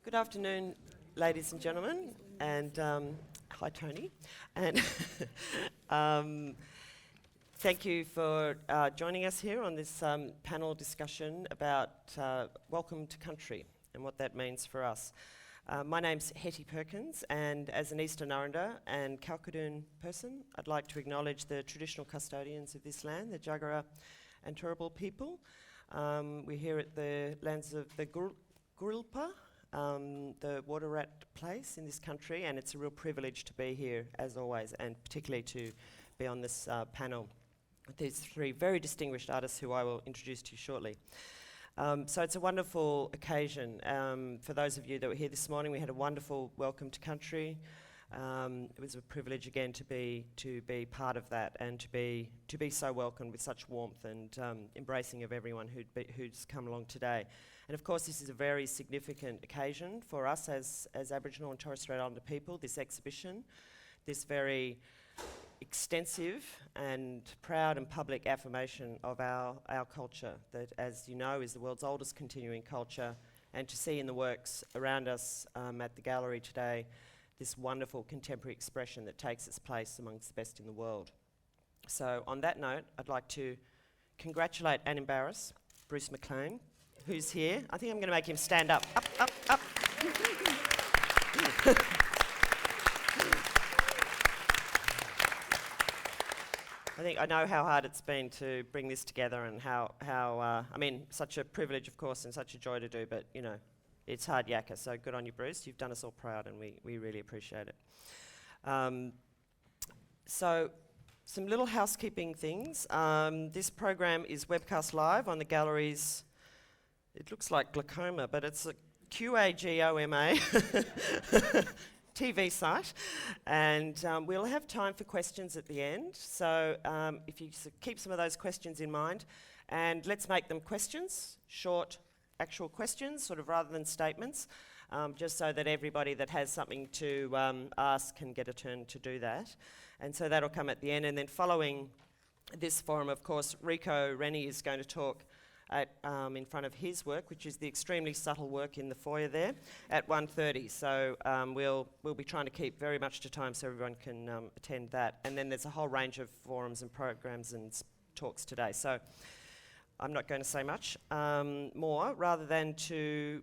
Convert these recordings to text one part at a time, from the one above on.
Good afternoon, ladies and gentlemen, and hi, Tony. And thank you for joining us here on this panel discussion about welcome to country and what that means for us. My name's Hetti Perkins, and as an Eastern Islander and Kalkadoon person, I'd like to acknowledge the traditional custodians of this land, the Jagera and Turrbal people. We're here at the lands of the Gurulpa, the water rat place in this country, and it's a real privilege to be here as always, and particularly to be on this panel with these three very distinguished artists who I will introduce to you shortly. So it's a wonderful occasion. For those of you that were here this morning, we had a wonderful welcome to country. It was a privilege again to be part of that, and to be so welcomed with such warmth and embracing of everyone who's come along today. And of course, this is a very significant occasion for us as Aboriginal and Torres Strait Islander people. This exhibition, this very extensive and proud and public affirmation of our culture that, as you know, is the world's oldest continuing culture, and to see in the works around us at the gallery today this wonderful contemporary expression that takes its place amongst the best in the world. So on that note, I'd like to congratulate and embarrass Bruce McLean, who's here. I think I'm going to make him stand up. Up, up, up. I think I know how hard it's been to bring this together, and how I mean, such a privilege, of course, and such a joy to do, but, you know, it's hard yakka, so good on you, Bruce. You've done us all proud, and we really appreciate it. So, some little housekeeping things. This program is webcast live on the gallery's, it looks like glaucoma, but it's a QAGOMA TV site, and we'll have time for questions at the end. So if you keep some of those questions in mind, and let's make them questions, short, actual questions, sort of, rather than statements, just so that everybody that has something to ask can get a turn to do that. And so that'll come at the end. And then following this forum, of course, Rico Rennie is going to talk in front of his work, which is the extremely subtle work in the foyer there, at 1:30. So we'll be trying to keep very much to time so everyone can attend that. And then there's a whole range of forums and programs and talks today. So I'm not going to say much more, rather than to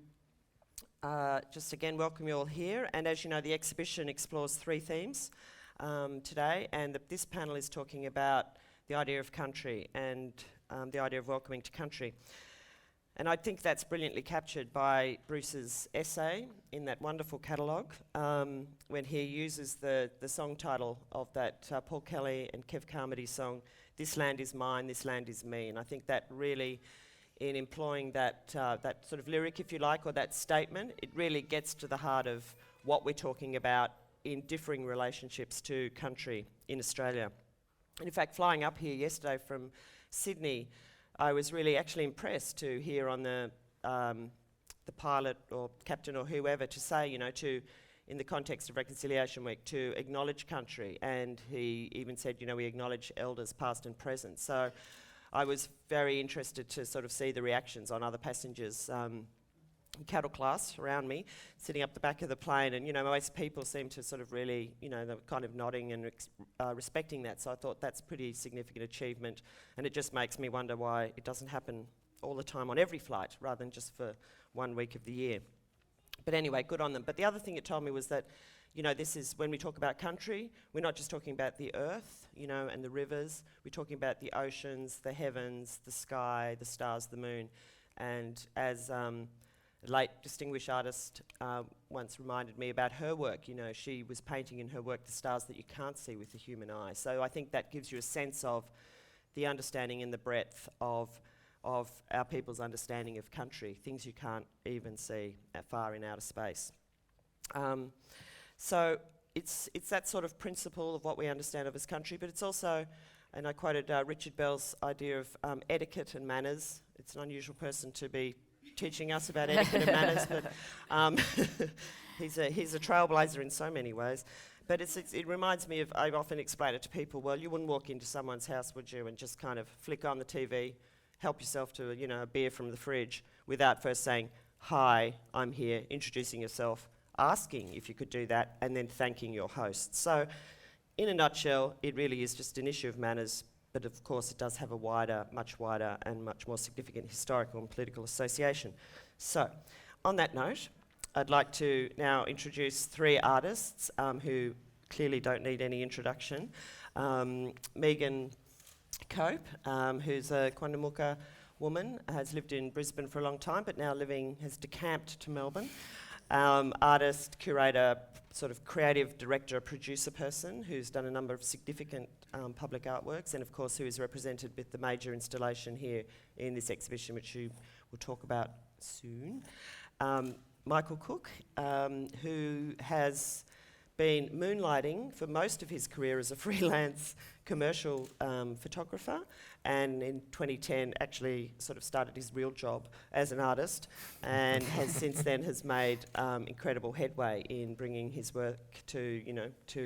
just again welcome you all here. And as you know, the exhibition explores three themes today, and this panel is talking about the idea of country and the idea of welcoming to country. And I think that's brilliantly captured by Bruce's essay in that wonderful catalogue, when he uses the song title of that Paul Kelly and Kev Carmody song, "This Land Is Mine, This Land Is Me." And I think that really, in employing that sort of lyric, if you like, or that statement, it really gets to the heart of what we're talking about in differing relationships to country in Australia. And in fact, flying up here yesterday from Sydney, I was really actually impressed to hear on the pilot or captain or whoever to say, you know, in the context of Reconciliation Week, to acknowledge country. And he even said, you know, we acknowledge elders past and present. So I was very interested to sort of see the reactions on other passengers, cattle class around me, sitting up the back of the plane, and, you know, most people seem to sort of really, you know, they're kind of nodding and respecting that. So I thought that's pretty significant achievement, and it just makes me wonder why it doesn't happen all the time on every flight, rather than just for 1 week of the year. But anyway, good on them. But the other thing it told me was that, you know, this is, when we talk about country, we're not just talking about the earth, you know, and the rivers. We're talking about the oceans, the heavens, the sky, the stars, the moon. And as late distinguished artist once reminded me about her work, you know, she was painting in her work the stars that you can't see with the human eye. So I think that gives you a sense of the understanding and the breadth of our people's understanding of country, things you can't even see far in outer space. So it's that sort of principle of what we understand of as country, but it's also, and I quoted Richard Bell's idea of etiquette and manners. It's an unusual person to be teaching us about etiquette and manners, but he's a trailblazer in so many ways. But it reminds me of, I often explain it to people, well, you wouldn't walk into someone's house, would you, and just kind of flick on the TV, help yourself to, you know, a beer from the fridge, without first saying, hi, I'm here, introducing yourself, asking if you could do that, and then thanking your host. So in a nutshell, it really is just an issue of manners, but of course it does have a wider, much wider and much more significant historical and political association. So on that note, I'd like to now introduce three artists who clearly don't need any introduction. Megan Cope, who's a Quandamooka woman, has lived in Brisbane for a long time, but now has decamped to Melbourne. Artist, curator, sort of creative director, producer person who's done a number of significant public artworks, and of course who is represented with the major installation here in this exhibition, which you will talk about soon. Michael Cook, who has been moonlighting for most of his career as a freelance commercial photographer, and in 2010 actually sort of started his real job as an artist, and has since then made incredible headway in bringing his work to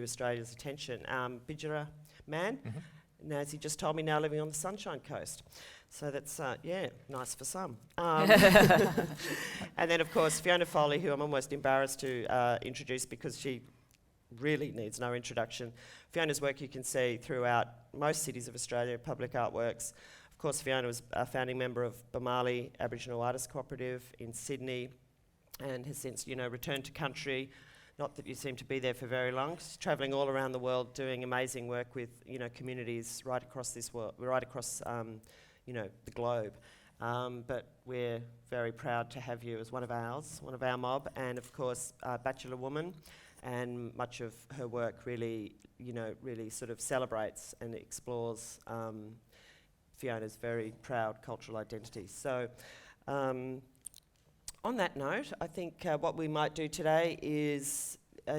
Australia's attention. Bidjara man, now, as he just told me, now living on the Sunshine Coast. So that's, nice for some. And then, of course, Fiona Foley, who I'm almost embarrassed to introduce because she really needs no introduction. Fiona's work you can see throughout most cities of Australia, public artworks. Of course, Fiona was a founding member of Bamali Aboriginal Artists Cooperative in Sydney, and has since, returned to country. Not that you seem to be there for very long. She's travelling all around the world, doing amazing work with, communities right across this world, right across, the globe. But we're very proud to have you as one of our mob, and of course, Bachelor Woman. And much of her work really sort of celebrates and explores Fiona's very proud cultural identity. So on that note, I think what we might do today is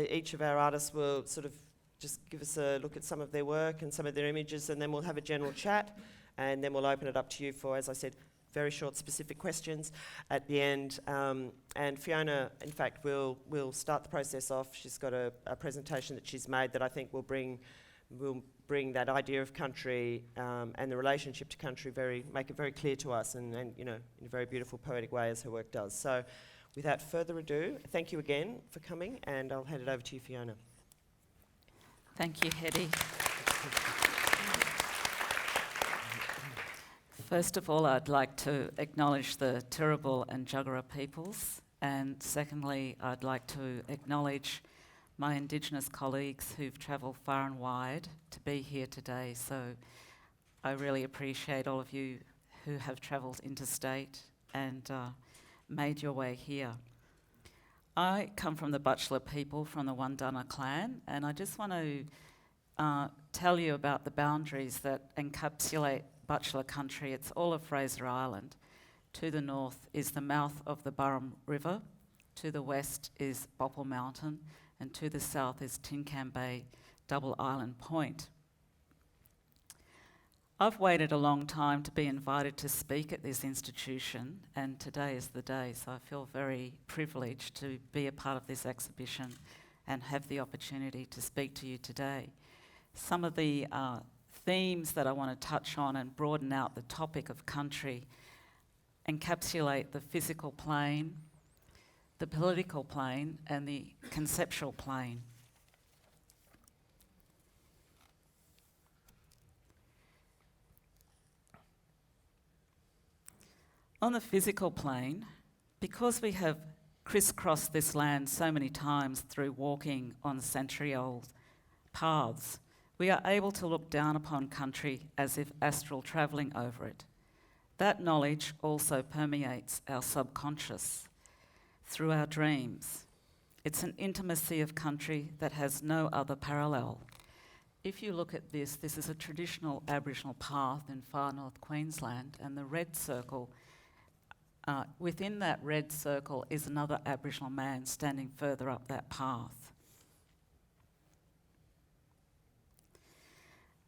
each of our artists will sort of just give us a look at some of their work and some of their images, and then we'll have a general chat, and then we'll open it up to you for, as I said, very short specific questions at the end. And Fiona, in fact, will start the process off. She's got a presentation that she's made that I think will bring that idea of country and the relationship to country make it very clear to us, and in a very beautiful poetic way, as her work does. So without further ado, thank you again for coming, and I'll hand it over to you, Fiona. Thank you, Hetti. First of all, I'd like to acknowledge the Turrbal and Jagera peoples, and secondly, I'd like to acknowledge my Indigenous colleagues who've travelled far and wide to be here today. So I really appreciate all of you who have travelled interstate and made your way here. I come from the Butchulla people, from the Wandana clan, and I just want to tell you about the boundaries that encapsulate Butchulla country. It's all of Fraser Island. To the north is the mouth of the Burrum River, to the west is Bopple Mountain, and to the south is Tincam Bay, Double Island Point. I've waited a long time to be invited to speak at this institution, and today is the day, so I feel very privileged to be a part of this exhibition and have the opportunity to speak to you today. Some of the themes that I want to touch on and broaden out the topic of country encapsulate the physical plane, the political plane, and the conceptual plane. On the physical plane, because we have crisscrossed this land so many times through walking on century-old paths, we are able to look down upon country as if astral travelling over it. That knowledge also permeates our subconscious through our dreams. It's an intimacy of country that has no other parallel. If you look at this is a traditional Aboriginal path in far north Queensland, and the red circle, within that red circle is another Aboriginal man standing further up that path.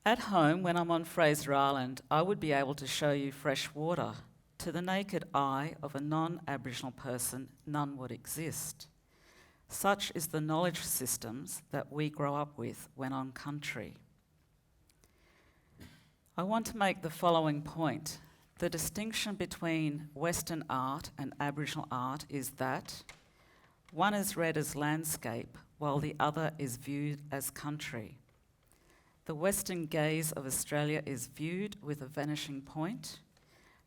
At home, when I'm on Fraser Island, I would be able to show you fresh water. To the naked eye of a non-Aboriginal person, none would exist. Such is the knowledge systems that we grow up with when on country. I want to make the following point. The distinction between Western art and Aboriginal art is that one is read as landscape while the other is viewed as country. The Western gaze of Australia is viewed with a vanishing point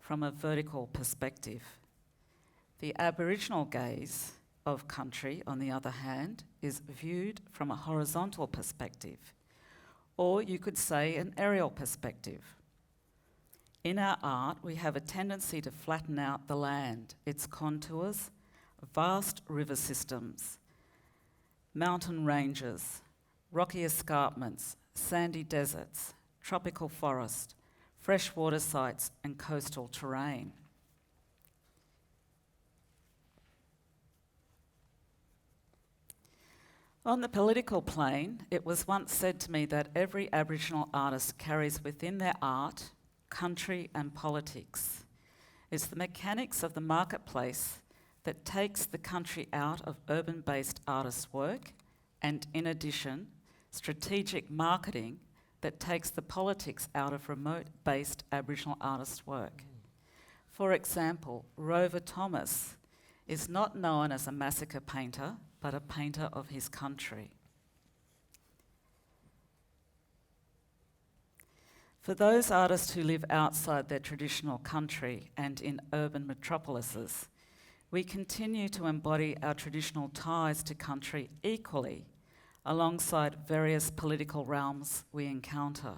from a vertical perspective. The Aboriginal gaze of country, on the other hand, is viewed from a horizontal perspective, or you could say an aerial perspective. In our art, we have a tendency to flatten out the land, its contours, vast river systems, mountain ranges, rocky escarpments, sandy deserts, tropical forest, freshwater sites and coastal terrain. On the political plane, it was once said to me that every Aboriginal artist carries within their art country and politics. It's the mechanics of the marketplace that takes the country out of urban-based artists' work, and in addition, strategic marketing that takes the politics out of remote-based Aboriginal artists' work. For example, Rover Thomas is not known as a massacre painter, but a painter of his country. For those artists who live outside their traditional country and in urban metropolises, we continue to embody our traditional ties to country equally, alongside various political realms we encounter.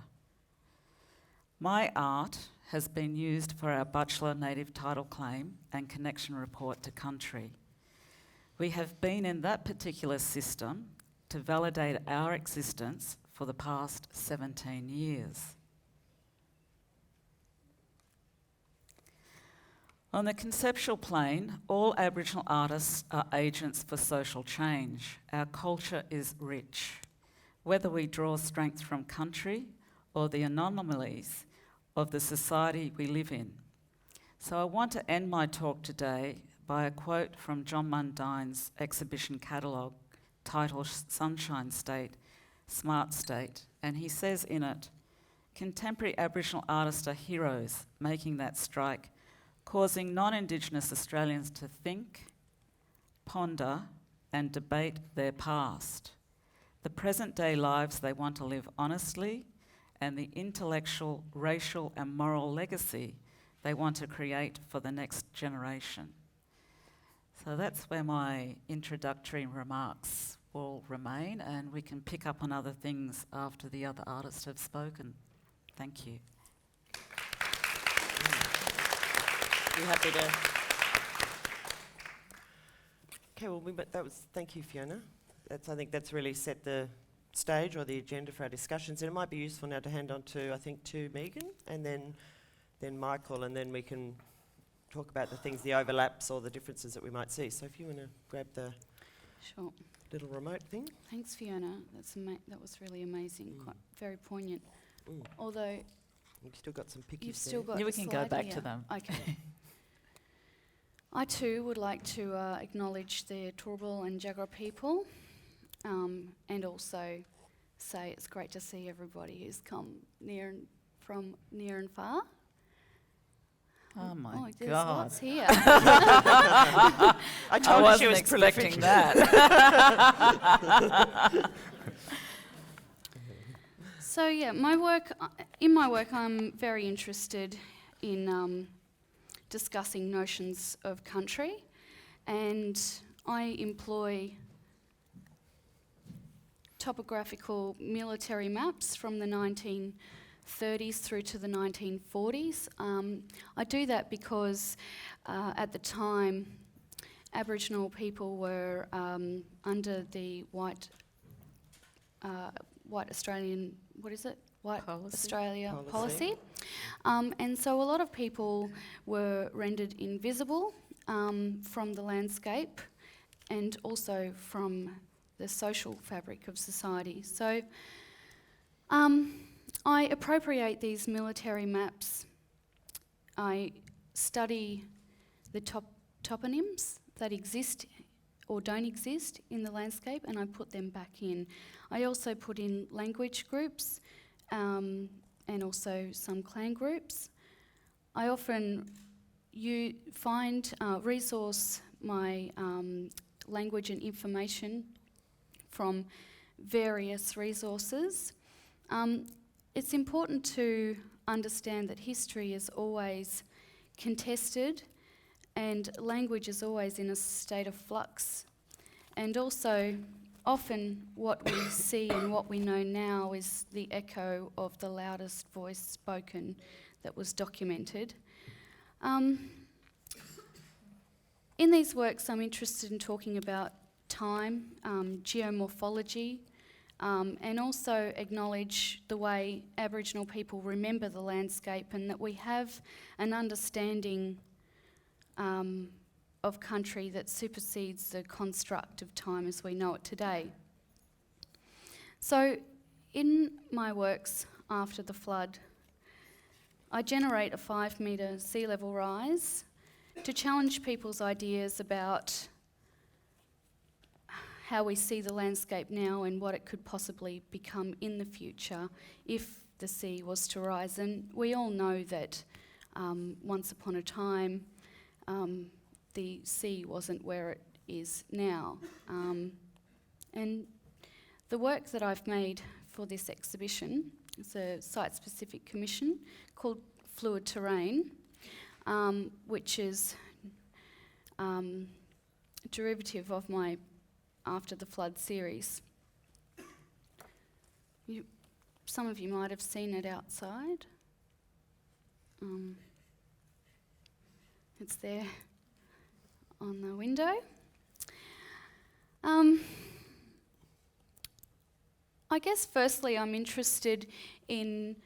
My art has been used for our Bachelor Native Title Claim and Connection Report to Country. We have been in that particular system to validate our existence for the past 17 years. On the conceptual plane, all Aboriginal artists are agents for social change. Our culture is rich. Whether we draw strength from country or the anomalies of the society we live in. So I want to end my talk today by a quote from John Mundine's exhibition catalogue titled Sunshine State, Smart State, and he says in it, "Contemporary Aboriginal artists are heroes making that strike, causing non-Indigenous Australians to think, ponder and debate their past, the present-day lives they want to live honestly, and the intellectual, racial and moral legacy they want to create for the next generation." So that's where my introductory remarks will remain, and we can pick up on other things after the other artists have spoken. Thank you. You happy to? Okay, well, thank you, Fiona. I think that's really set the stage or the agenda for our discussions, and it might be useful now to hand on to Megan, and then Michael, and then we can talk about the overlaps or the differences that we might see. So if you want to grab the Sure. little remote thing. Thanks, Fiona. That was really amazing. Quite very poignant. Although You've still got some pictures you've still got Yeah, we the can go slide back here. to them. Okay. I too would like to acknowledge the Turrbal and Jagera people, and also say it's great to see everybody who's come from near and far. Oh my There's God. lots here. I I told you wasn't she was expecting prolific. that. So yeah, in my work, I'm very interested in discussing notions of country, and I employ topographical military maps from the 1930s through to the 1940s. I do that because at the time, Aboriginal people were under the white Australian, White Policy. Australia policy. And so a lot of people were rendered invisible from the landscape and also from the social fabric of society. So I appropriate these military maps. I study the toponyms that exist or don't exist in the landscape, and I put them back in. I also put in language groups and also some clan groups. I often resource my language and information from various resources. It's important to understand that history is always contested and language is always in a state of flux. And also, often what we see and what we know now is the echo of the loudest voice spoken that was documented. In these works, I'm interested in talking about time, geomorphology, and also acknowledge the way Aboriginal people remember the landscape and that we have an understanding of country that supersedes the construct of time as we know it today. So, in my works after the flood, I generate a 5-metre sea level rise to challenge people's ideas about how we see the landscape now and what it could possibly become in the future if the sea was to rise. And we all know that once upon a time the sea wasn't where it is now. And the work that I've made for this exhibition is a site-specific commission called Fluid Terrain, which is derivative of my After the Flood series. Some of you might have seen it outside. It's there on the window. I guess firstly I'm interested in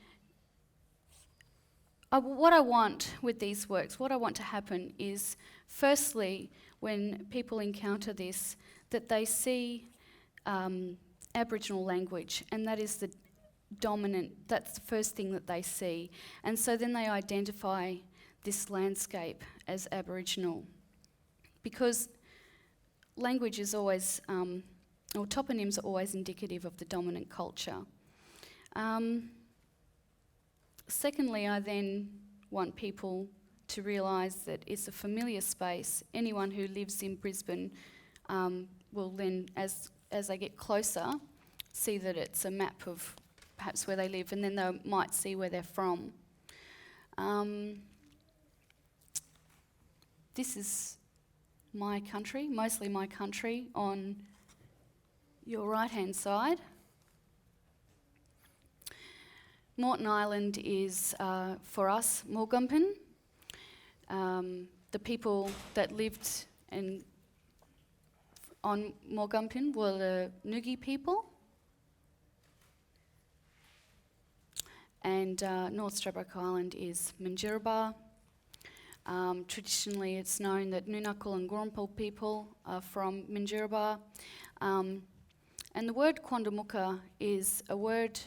what I want with these works. What I want to happen is, firstly, when people encounter this, that they see Aboriginal language, and that is the dominant, that's the first thing that they see. And so then they identify this landscape as Aboriginal. Because language is always, or toponyms are always indicative of the dominant culture. Secondly, I then want people to realise that it's a familiar space. Anyone who lives in Brisbane will then, as they get closer, see that it's a map of perhaps where they live, and then they might see where they're from. This is my country, mostly my country, on your right-hand side. Moreton Island is, for us, Morgumpin. The people that lived on Morgumpin were the Nugi people. And North Stradbroke Island is Minjerribah. Traditionally, it's known that Nunakul and Gurrumpul people are from Minjerribah. And the word Quandamooka is a word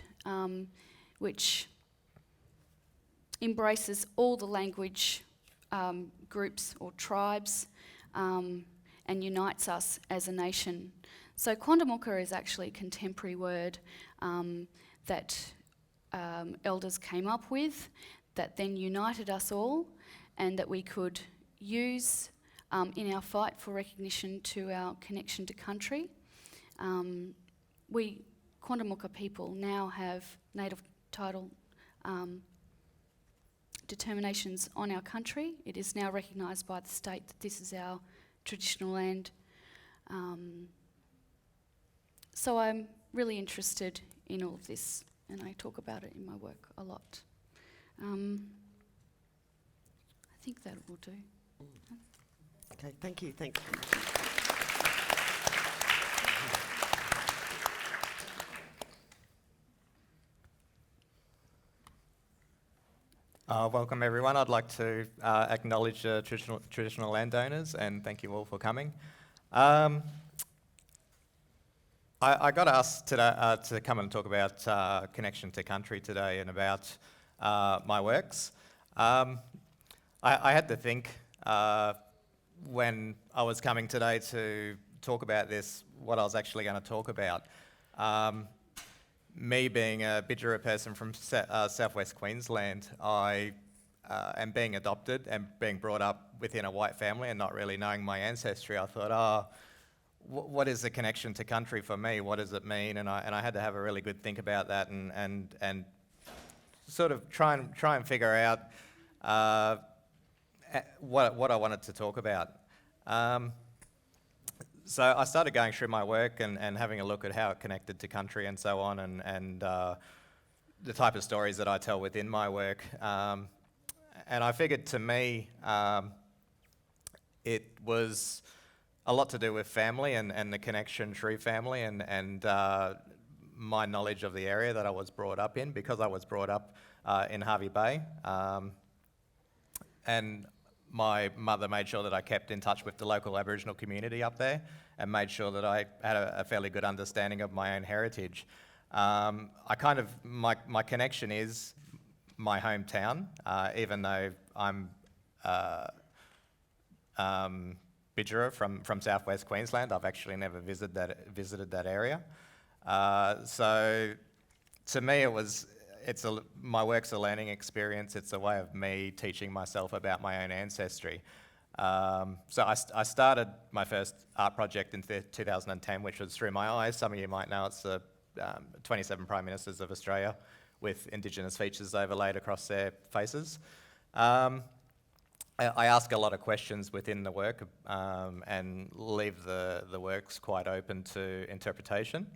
which embraces all the language groups or tribes and unites us as a nation. So Quandamooka is actually a contemporary word that elders came up with, that then united us all, and that we could use in our fight for recognition to our connection to country. We Quandamooka people now have native title determinations on our country. It is now recognised by the state that this is our traditional land. So I'm really interested in all of this, and I talk about it in my work a lot. I think that will do. Okay, thank you. Welcome everyone. I'd like to acknowledge traditional landowners and thank you all for coming. I got asked today to come and talk about connection to country today and about my works. I had to think when I was coming today to talk about this, what I was actually going to talk about. Me being a Bidjara person from southwest Queensland, I and being adopted and being brought up within a white family and not really knowing my ancestry, I thought, what is the connection to country for me? What does it mean? And I had to have a really good think about that and sort of try and figure out what I wanted to talk about. So I started going through my work and having a look at how it connected to country and so on, and the type of stories that I tell within my work. And I figured, to me, it was a lot to do with family and the connection through family and my knowledge of the area that I was brought up in, because I was brought up in Hervey Bay. And my mother made sure that I kept in touch with the local Aboriginal community up there and made sure that I had a fairly good understanding of my own heritage. My connection is my hometown, even though I'm Bidjara from southwest Queensland. I've actually never visited that area. So to me, my work's a learning experience. It's a way of me teaching myself about my own ancestry. So I started my first art project in 2010, which was Through My Eyes. Some of you might know it's the 27 Prime Ministers of Australia with Indigenous features overlaid across their faces. I ask a lot of questions within the work and leave the works quite open to interpretation.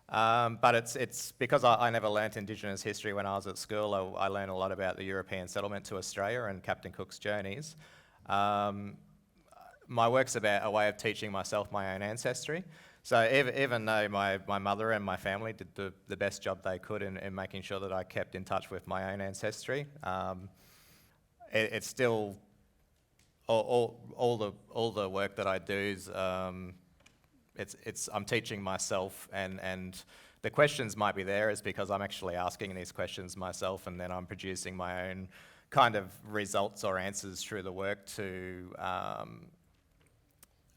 But it's because I never learnt Indigenous history when I was at school. I learned a lot about the European settlement to Australia and Captain Cook's journeys. My work's about a way of teaching myself my own ancestry. So even though my mother and my family did the best job they could in making sure that I kept in touch with my own ancestry, it's still all the work that I do is I'm teaching myself, and the questions might be there is because I'm actually asking these questions myself, and then I'm producing my own kind of results or answers through the work to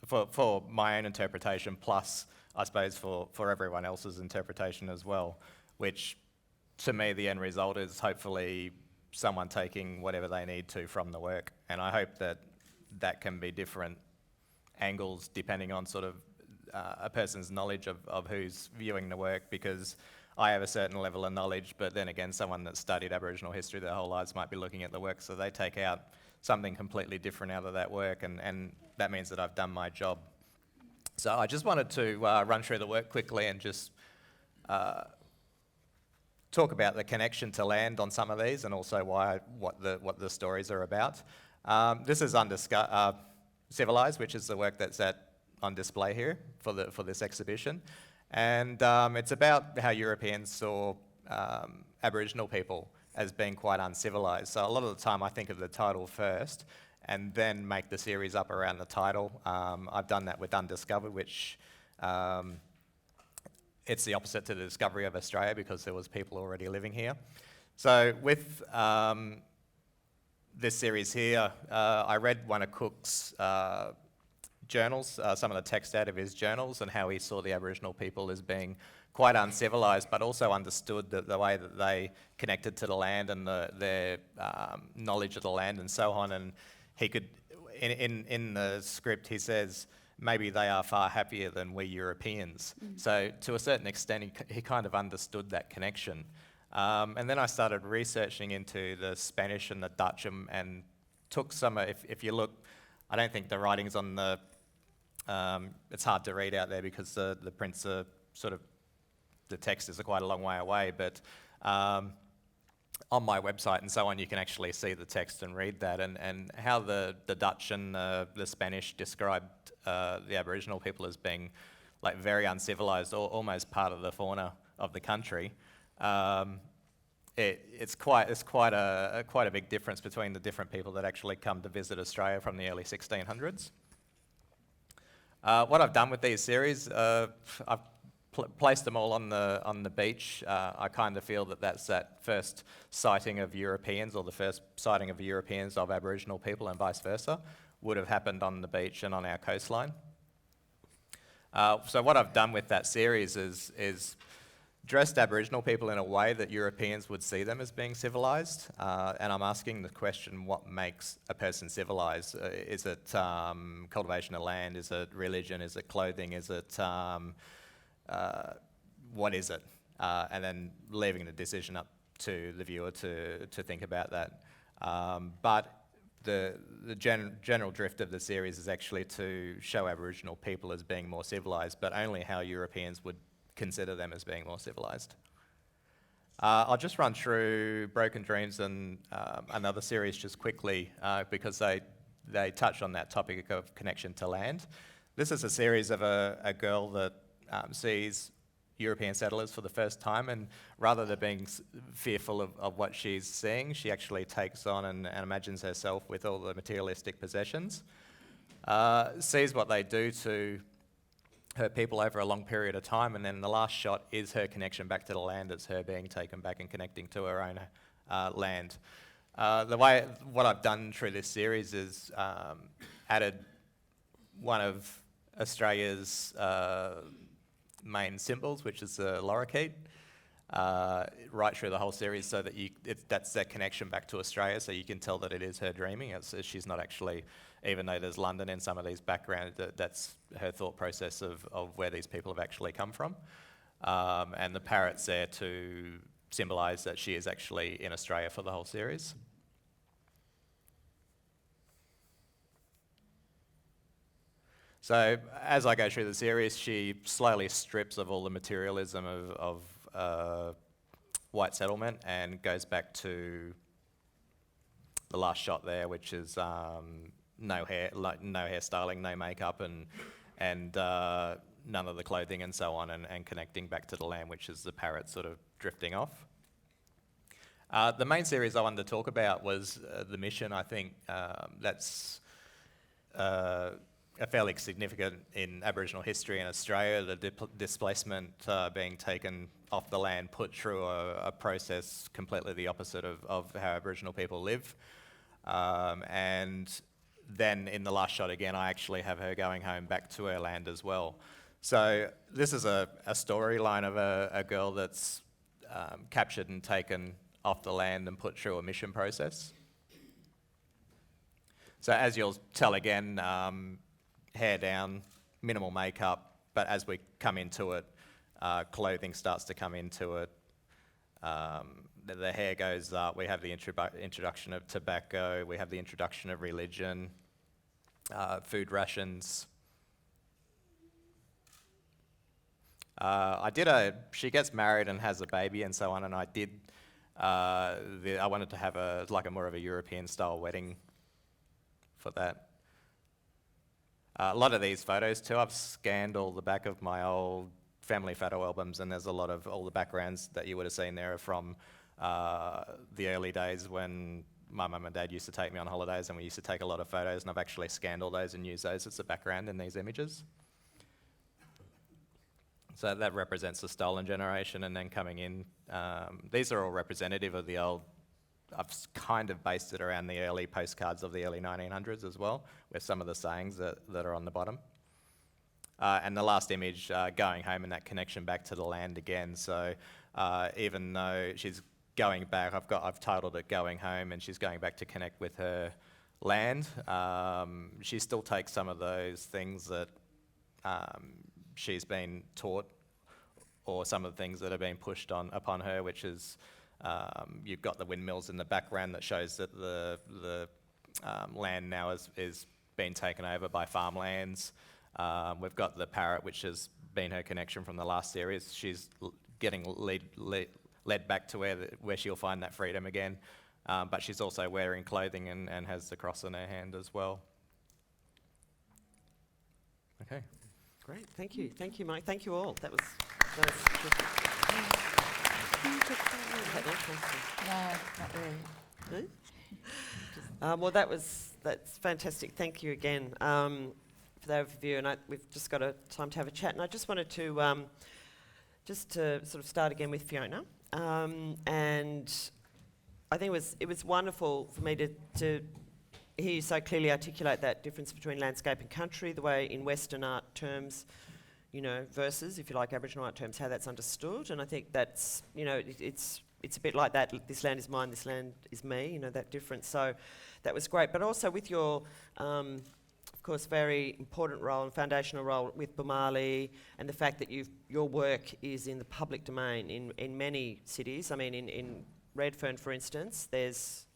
for my own interpretation, plus I suppose for everyone else's interpretation as well, which to me the end result is hopefully someone taking whatever they need to from the work. And I hope that can be different angles depending on sort of a person's knowledge of who's viewing the work, because I have a certain level of knowledge, but then again, someone that's studied Aboriginal history their whole lives might be looking at the work, so they take out something completely different out of that work, and that means that I've done my job. So I just wanted to run through the work quickly and just talk about the connection to land on some of these, and also what the stories are about. This is Civilised, which is the work that's on display here for this exhibition, and it's about how Europeans saw Aboriginal people as being quite uncivilised. So a lot of the time I think of the title first and then make the series up around the title. I've done that with Undiscovered, which it's the opposite to the discovery of Australia because there was people already living here. So with this series here, I read one of Cook's journals, some of the text out of his journals, and how he saw the Aboriginal people as being quite uncivilised, but also understood the way that they connected to the land and their knowledge of the land and so on. And he could, in the script, he says, maybe they are far happier than we Europeans. So to a certain extent, he kind of understood that connection. And then I started researching into the Spanish and the Dutch and took some, if you look, I don't think the writing's on the, it's hard to read out there because the prints are sort of, the text is quite a long way away, but on my website and so on, you can actually see the text and read that, and how the Dutch and the Spanish described the Aboriginal people as being like very uncivilised, or almost part of the fauna of the country. It's quite a big difference between the different people that actually come to visit Australia from the early 1600s. What I've done with these series, I've placed them all on the beach. I kind of feel that that's that first sighting of Europeans, or the first sighting of Europeans of Aboriginal people, and vice versa, would have happened on the beach and on our coastline. So what I've done with that series is dressed Aboriginal people in a way that Europeans would see them as being civilised. And I'm asking the question, what makes a person civilised? Is it cultivation of land? Is it religion? Is it clothing? Is it, what is it? And then leaving the decision up to the viewer to think about that. But the general drift of the series is actually to show Aboriginal people as being more civilised, but only how Europeans would consider them as being more civilised. I'll just run through Broken Dreams and another series just quickly because they touch on that topic of connection to land. This is a series of a girl that sees European settlers for the first time, and rather than being fearful of what she's seeing, she actually takes on and imagines herself with all the materialistic possessions, sees what they do to her people over a long period of time, and then the last shot is her connection back to the land. It's her being taken back and connecting to her own land. What I've done through this series is added one of Australia's main symbols, which is the lorikeet, right through the whole series, so that that's that connection back to Australia, so you can tell that it is her dreaming. She's not actually, even though there's London in some of these backgrounds, that's her thought process of where these people have actually come from. And the parrot's there to symbolise that she is actually in Australia for the whole series. So as I go through the series, she slowly strips of all the materialism of white settlement and goes back to the last shot there, which is no hairstyling, no makeup, and none of the clothing and so on, and connecting back to the land, which is the parrot sort of drifting off. The main series I wanted to talk about was the mission. I think that's fairly significant in Aboriginal history in Australia, the displacement being taken off the land, put through a process completely the opposite of how Aboriginal people live. And then in the last shot again, I actually have her going home back to her land as well. So this is a storyline of a girl that's captured and taken off the land and put through a mission process. So as you'll tell again, hair down, minimal makeup, but as we come into it, clothing starts to come into it. The hair goes up, we have the introduction of tobacco, we have the introduction of religion, food rations. She gets married and has a baby and so on, and I wanted to have a more of a European style wedding for that. A lot of these photos too, I've scanned all the back of my old family photo albums, and there's a lot of all the backgrounds that you would have seen there are from the early days when my mum and dad used to take me on holidays, and we used to take a lot of photos, and I've actually scanned all those and used those as the background in these images. So that represents the stolen generation, and then coming in, these are all representative of the old. I've kind of based it around the early postcards of the early 1900s as well, with some of the sayings that are on the bottom. And the last image, going home and that connection back to the land again. So even though she's going back, I've titled it Going Home, and she's going back to connect with her land. She still takes some of those things that she's been taught, or some of the things that are being pushed upon her, which is you've got the windmills in the background that shows that the land now is being taken over by farmlands. We've got the parrot, which has been her connection from the last series. She's getting led back to where she'll find that freedom again. But she's also wearing clothing and has the cross in her hand as well. Okay. Great, thank you, Mike. Thank you all. That was good. No, not really. Well, that's fantastic. Thank you again for the overview, and we've just got time to have a chat. And I just wanted to sort of start again with Fiona, and I think it was wonderful for me to hear you so clearly articulate that difference between landscape and country, the way in Western art terms versus, if you like, Aboriginal art terms, how that's understood. And I think that's, it's a bit like that, this land is mine, this land is me, that difference. So that was great. But also with your, of course, very important role and foundational role with Bumali, and the fact that your work is in the public domain in many cities. I mean, in Redfern, for instance, there's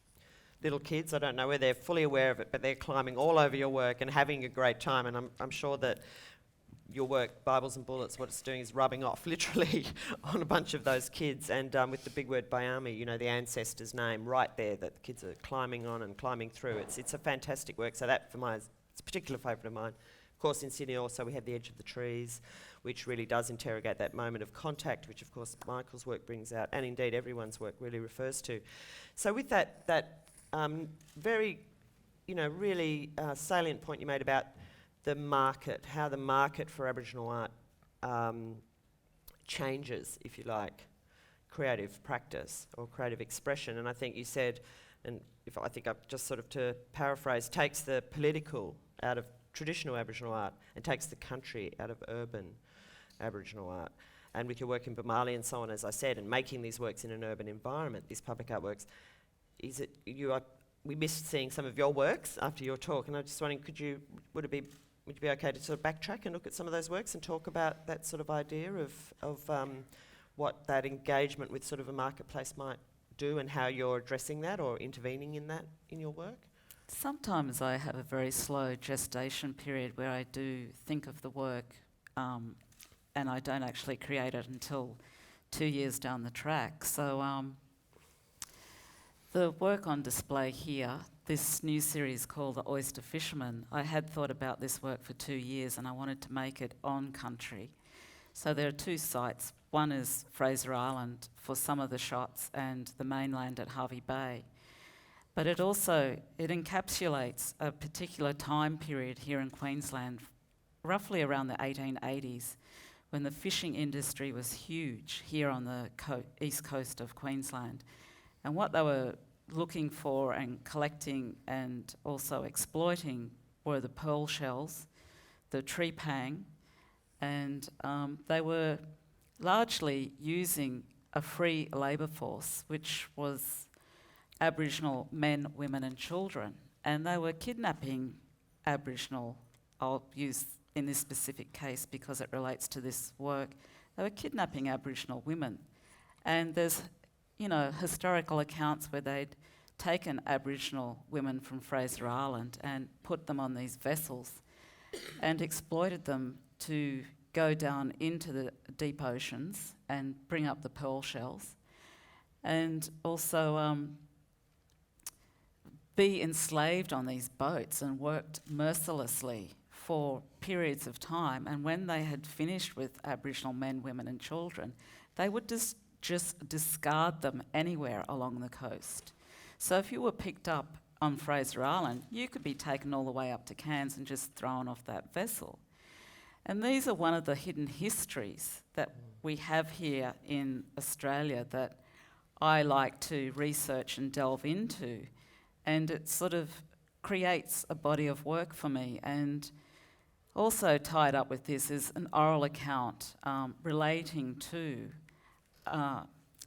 little kids, I don't know whether they're fully aware of it, but they're climbing all over your work and having a great time. And I'm sure that your work, Bibles and Bullets, what it's doing is rubbing off literally on a bunch of those kids. And with the big word Bayami, the ancestor's name right there that the kids are climbing on and climbing through. It's a fantastic work. So that, for mine, it's a particular favourite of mine. Of course, in Sydney also we have The Edge of the Trees, which really does interrogate that moment of contact, which of course Michael's work brings out, and indeed everyone's work really refers to. So with that very, really salient point you made about the market, how the market for Aboriginal art changes, if you like, creative practice or creative expression. And I think you said, and I think I've just sort of to paraphrase, takes the political out of traditional Aboriginal art and takes the country out of urban Aboriginal art. And with your work in Bumali and so on, as I said, and making these works in an urban environment, these public artworks, we missed seeing some of your works after your talk, and I'm just wondering, would you be okay to sort of backtrack and look at some of those works and talk about that sort of idea of what that engagement with sort of a marketplace might do and how you're addressing that or intervening in that in your work? Sometimes I have a very slow gestation period where I do think of the work and I don't actually create it until 2 years down the track. So the work on display here, this new series called The Oyster Fisherman, I had thought about this work for 2 years and I wanted to make it on country. So there are two sites. One is Fraser Island for some of the shots and the mainland at Harvey Bay. But it encapsulates a particular time period here in Queensland, roughly around the 1880s, when the fishing industry was huge here on the east coast of Queensland. And what they were looking for and collecting and also exploiting were the pearl shells, the trepang, and they were largely using a free labour force, which was Aboriginal men, women and children. And they were kidnapping Aboriginal, I'll use in this specific case because it relates to this work, they were kidnapping Aboriginal women. And there's, historical accounts where they'd taken Aboriginal women from Fraser Island and put them on these vessels and exploited them to go down into the deep oceans and bring up the pearl shells, and also be enslaved on these boats and worked mercilessly for periods of time. And when they had finished with Aboriginal men, women and children, they would just discard them anywhere along the coast. So if you were picked up on Fraser Island, you could be taken all the way up to Cairns and just thrown off that vessel. And these are one of the hidden histories that we have here in Australia that I like to research and delve into. And it sort of creates a body of work for me. And also tied up with this is an oral account relating to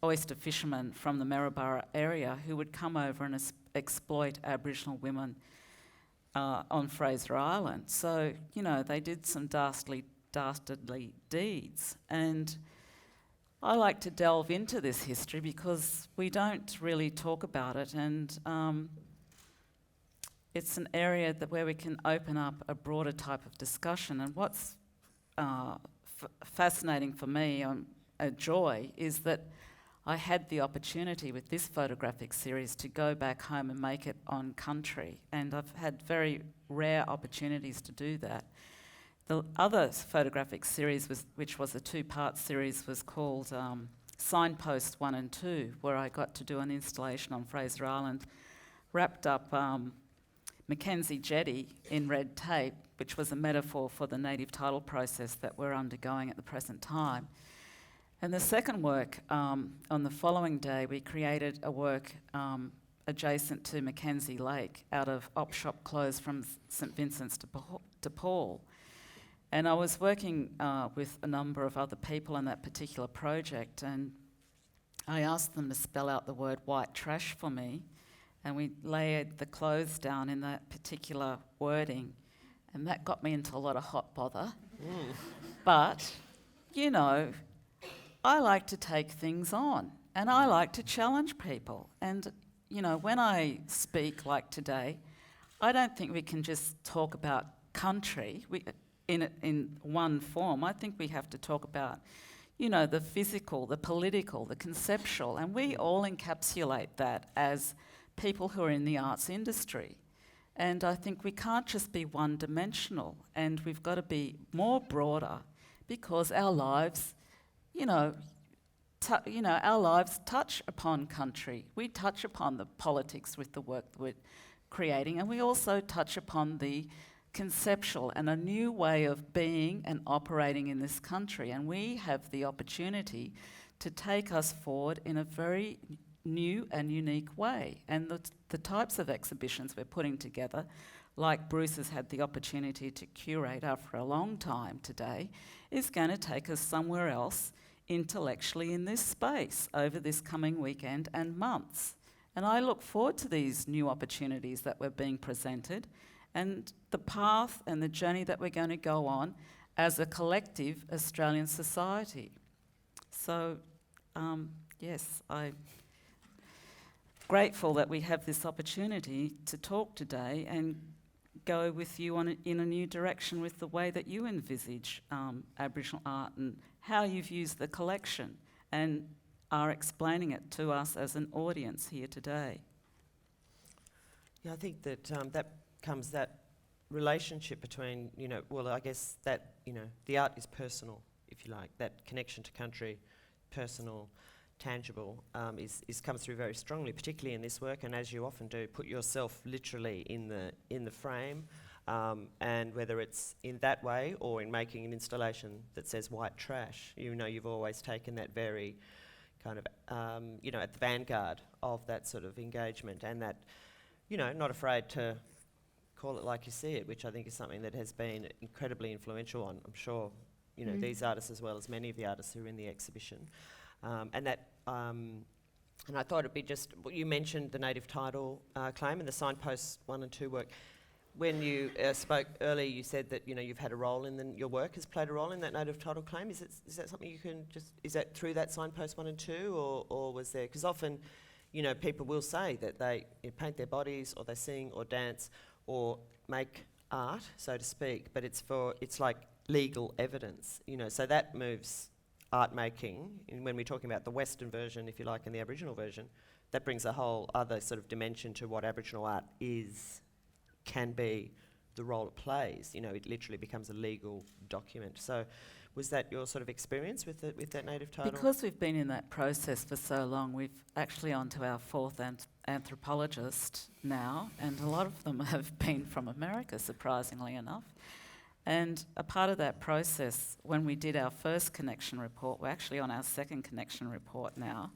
oyster fishermen from the Maryborough area who would come over and exploit Aboriginal women on Fraser Island. So, they did some dastardly deeds. And I like to delve into this history because we don't really talk about it, and it's an area where we can open up a broader type of discussion. And what's fascinating for me, a joy, is that I had the opportunity with this photographic series to go back home and make it on country, and I've had very rare opportunities to do that. The other photographic series, which was a 2-part series, was called Signposts 1 and 2, where I got to do an installation on Fraser Island, wrapped up Mackenzie Jetty in red tape, which was a metaphor for the native title process that we're undergoing at the present time. And the second work, on the following day, we created a work adjacent to Mackenzie Lake out of op shop clothes from St Vincent's de Paul. And I was working with a number of other people on that particular project, and I asked them to spell out the word white trash for me, and we layered the clothes down in that particular wording, and that got me into a lot of hot bother. But, you know, I like to take things on, and I like to challenge people. And, you know, when I speak like today, I don't think we can just talk about country in one form. I think we have to talk about, you know, the physical, the political, the conceptual, and we all encapsulate that as people who are in the arts industry. And I think we can't just be one-dimensional, and we've got to be more broader, because our lives, our lives touch upon country. We touch upon the politics with the work that we're creating, and we also touch upon the conceptual and a new way of being and operating in this country. And we have the opportunity to take us forward in a very new and unique way. And the types of exhibitions we're putting together, like Bruce has had the opportunity to curate for a long time today, is going to take us somewhere else intellectually in this space over this coming weekend and months. And I look forward to these new opportunities that were being presented, and the path and the journey that we're going to go on as a collective Australian society. So, yes, I'm grateful that we have this opportunity to talk today and go with you in a new direction with the way that you envisage Aboriginal art and how you've used the collection and are explaining it to us as an audience here today. Yeah, I think that that relationship between, I guess that, the art is personal, if you like. That connection to country, personal, tangible, is comes through very strongly, particularly in this work. And as you often do, put yourself literally in the frame, and whether it's in that way or in making an installation that says white trash, you've always taken that very kind of, at the vanguard of that sort of engagement, and that, not afraid to call it like you see it, which I think is something that has been incredibly influential on, I'm sure, these artists as well as many of the artists who are in the exhibition. And I thought it'd be just, you mentioned the native title claim and the signposts 1 and 2 work. When you spoke earlier, you said that you've had a role in your work has played a role in that native title claim. Is that something you can is that through that signpost 1 and 2, or was there? Because often, people will say that they paint their bodies, or they sing, or dance, or make art, so to speak. But it's like legal evidence, So that moves art making. When we're talking about the Western version, if you like, and the Aboriginal version, that brings a whole other sort of dimension to what Aboriginal art can be, the role it plays. It literally becomes a legal document. So was that your sort of experience with that native title? Because we've been in that process for so long, we've actually on to our 4th anthropologist now, and a lot of them have been from America, surprisingly enough. And a part of that process, when we did our first connection report, we're actually on our 2nd connection report now.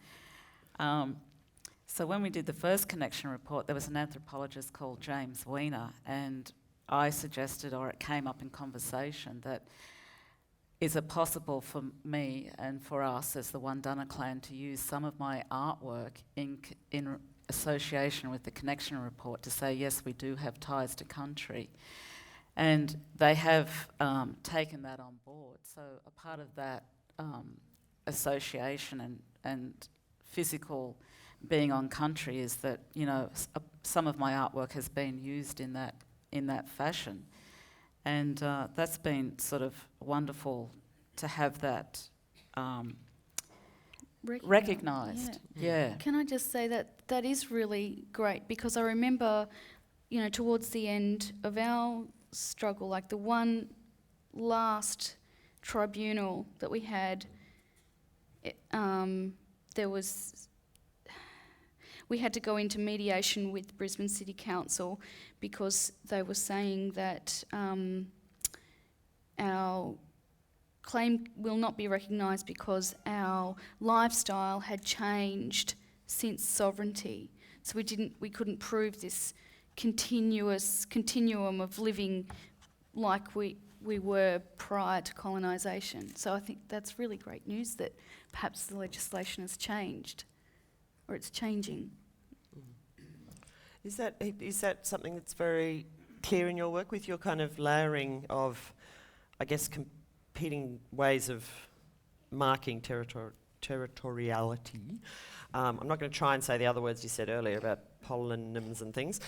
So when we did the first connection report, there was an anthropologist called James Weiner, and I suggested, or it came up in conversation, that is it possible for me and for us as the Wandana clan to use some of my artwork in association with the connection report to say, yes, we do have ties to country. And they have taken that on board. So a part of that association and physical being on country is that, some of my artwork has been used in that fashion. And that's been sort of wonderful to have that recognised. Yeah. Can I just say that is really great, because I remember, towards the end of our struggle, like the one last tribunal that we had, we had to go into mediation with Brisbane City Council because they were saying that our claim will not be recognised because our lifestyle had changed since sovereignty. So we couldn't prove this continuum of living like we we were prior to colonisation. So I think that's really great news that perhaps the legislation has changed, or it's changing. Is that something that's very clear in your work with your kind of layering of, I guess, competing ways of marking territoriality? I'm not going to try and say the other words you said earlier about polynonyms and things.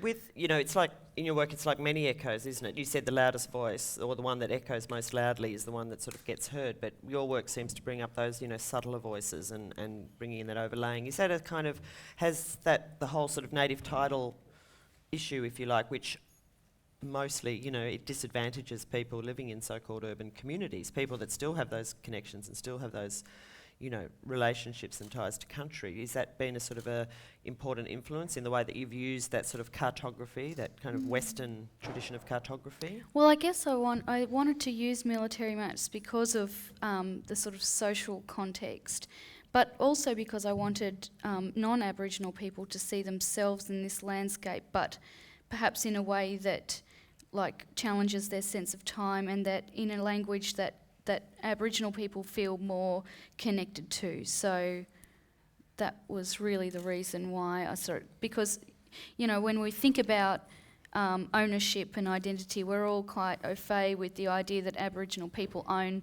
It's like, in your work, it's like many echoes, isn't it? You said the loudest voice, or the one that echoes most loudly is the one that sort of gets heard, but your work seems to bring up those, subtler voices and bringing in that overlaying. Is that a kind of, has that the whole sort of native title issue, if you like, which mostly, it disadvantages people living in so-called urban communities, people that still have those connections and still have those relationships and ties to country. Has that been a sort of a important influence in the way that you've used that sort of cartography, that kind of Western tradition of cartography? Well, I guess I wanted to use military maps because of the sort of social context, but also because I wanted non-Aboriginal people to see themselves in this landscape, but perhaps in a way that challenges their sense of time, and that in a language that Aboriginal people feel more connected to. So that was really the reason why because, when we think about ownership and identity, we're all quite au fait with the idea that Aboriginal people own,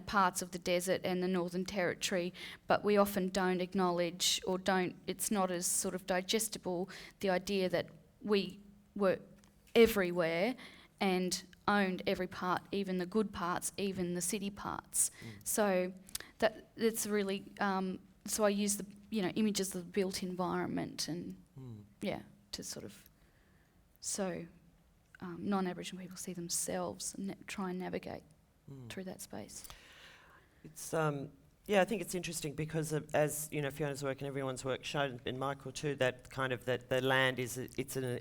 parts of the desert and the Northern Territory, but we often don't acknowledge, or it's not as sort of digestible, the idea that we were everywhere and owned every part, even the good parts, even the city parts. So that's really, so I use the images of the built environment and to sort of, so non-Aboriginal people see themselves and try and navigate through that space. It's I think it's interesting because as Fiona's work and everyone's work showed, and Michael too, that kind of that the land it's an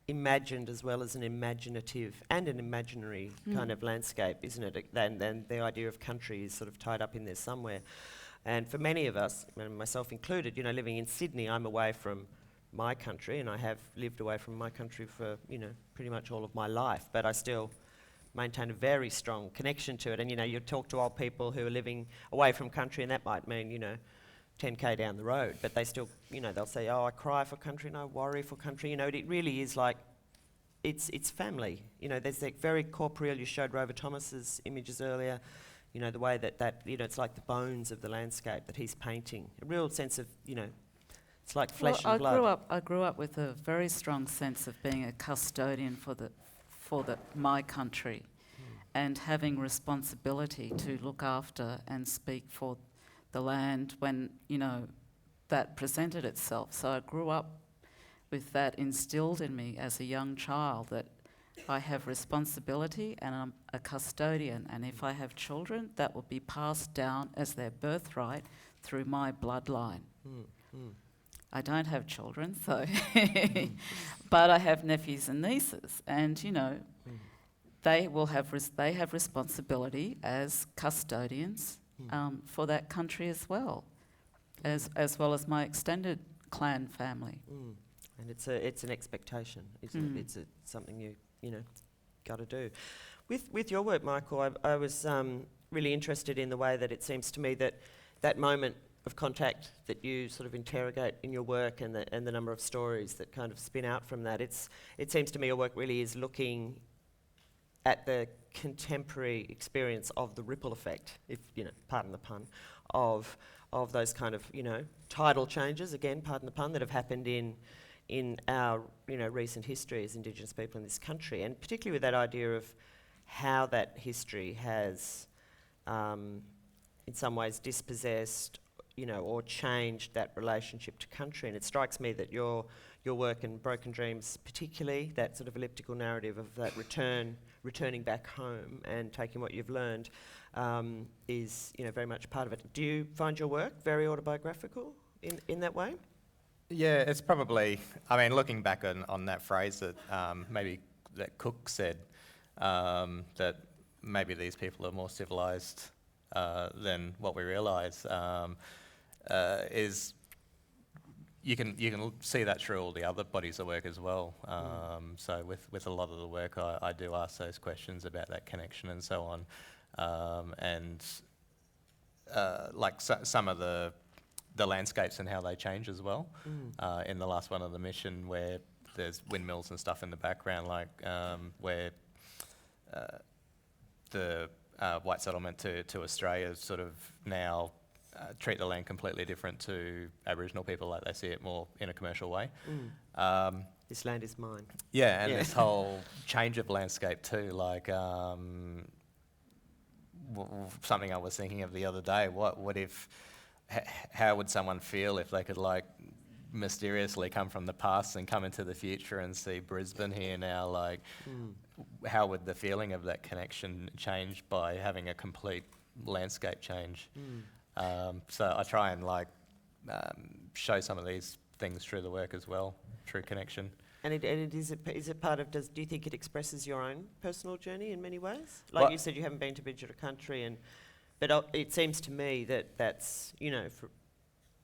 imagined as well as an imaginative and an imaginary kind of landscape, isn't it? And the idea of country is sort of tied up in there somewhere. And for many of us, and myself included, living in Sydney, I'm away from my country, and I have lived away from my country for, pretty much all of my life, but I still maintain a very strong connection to it. And, you talk to old people who are living away from country, and that might mean, 10k down the road, but they still, they'll say, oh, I cry for country and I worry for country. It really is like, it's family. There's that very corporeal, you showed Rover Thomas's images earlier, the way that it's like the bones of the landscape that he's painting. A real sense of, it's like flesh and blood. I grew up with a very strong sense of being a custodian for my country and having responsibility to look after and speak for the land when, that presented itself. So I grew up with that instilled in me as a young child, that I have responsibility and I'm a custodian, and if I have children, that will be passed down as their birthright through my bloodline. I don't have children, so but I have nephews and nieces, and they have responsibility as custodians for that country as well as my extended clan family. And it's an expectation, isn't it? It's something you got to do. With your work, Michael, I was really interested in the way that it seems to me that moment of contact that you sort of interrogate in your work, and the number of stories that kind of spin out from that. It seems to me your work really is looking at the contemporary experience of the ripple effect, if pardon the pun, of those kind of tidal changes, again pardon the pun, that have happened in our recent history as Indigenous people in this country, and particularly with that idea of how that history has in some ways dispossessed or changed that relationship to country. And it strikes me that your work in Broken Dreams, particularly that sort of elliptical narrative of that returning back home and taking what you've learned, is very much part of it. Do you find your work very autobiographical in that way? Yeah, it's probably, looking back on that phrase that maybe that Cook said, that maybe these people are more civilised than what we realise, is, you can see that through all the other bodies of work as well. So with a lot of the work, I do ask those questions about that connection and so on, like some of the landscapes and how they change as well. In the last one of the mission, where there's windmills and stuff in the background, like where the white settlement to Australia sort of now treat the land completely different to Aboriginal people, like they see it more in a commercial way. This land is mine. Yeah, and this whole change of landscape too, like something I was thinking of the other day, what if, how would someone feel if they could like mysteriously come from the past and come into the future and see Brisbane here now, like how would the feeling of that connection change by having a complete landscape change? So I try and like show some of these things through the work as well, through connection. And is it part of, do you think it expresses your own personal journey in many ways? Like Well- you said, you haven't been to Aboriginal country, but it seems to me that's,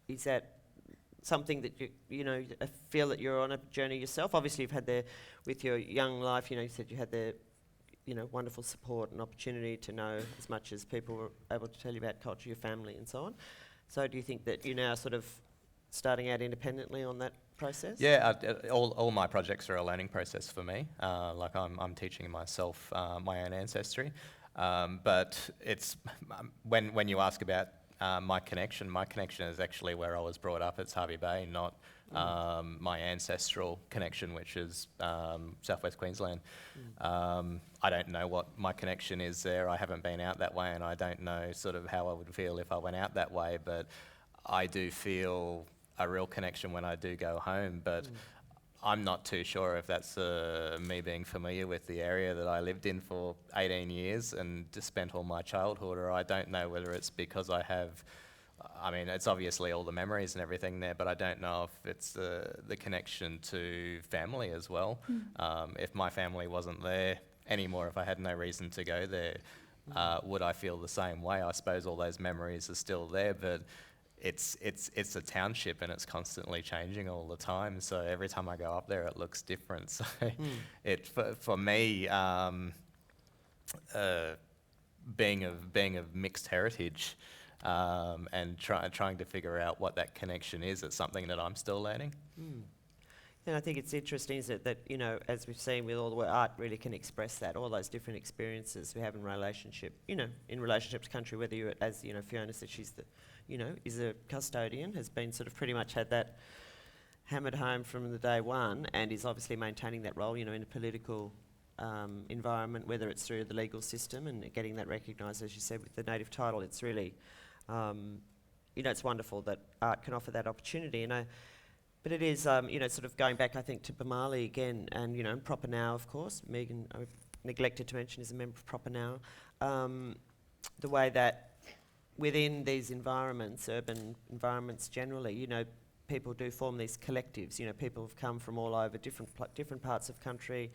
is that something that you feel that you're on a journey yourself? Obviously you've had with your young life, you said you had the wonderful support and opportunity to know as much as people were able to tell you about culture, your family and so on. So do you think that you're now sort of starting out independently on that process? Yeah, all my projects are a learning process for me. Like I'm teaching myself my own ancestry. But it's, when you ask about my connection is actually where I was brought up. It's Hervey Bay, not my ancestral connection, which is southwest Queensland. I don't know what my connection is there. I haven't been out that way, and I don't know sort of how I would feel if I went out that way, but I do feel a real connection when I do go home, but I'm not too sure if that's me being familiar with the area that I lived in for 18 years and just spent all my childhood, or I don't know whether it's because I have, it's obviously all the memories and everything there, but I don't know if it's the connection to family as well. If my family wasn't there anymore, if I had no reason to go there, would I feel the same way? I suppose all those memories are still there, but it's a township and it's constantly changing all the time. So every time I go up there, it looks different. So for me, being of mixed heritage and trying to figure out what that connection is, it's something that I'm still learning. And I think it's interesting, is it, that, as we've seen with all the work, art really can express that, all those different experiences we have in relationship, in relationship to country, whether you're, as, Fiona said, she's the, is a custodian, has been sort of pretty much had that hammered home from the day one, and is obviously maintaining that role, in a political environment, whether it's through the legal system and getting that recognised, as you said, with the native title. It's really, it's wonderful that art can offer that opportunity. But it is, sort of going back, I think, to Bamali again, and, Proper Now, of course. Megan, I neglected to mention, is a member of Proper Now. The way that within these environments, urban environments generally, people do form these collectives. People have come from all over different parts of country,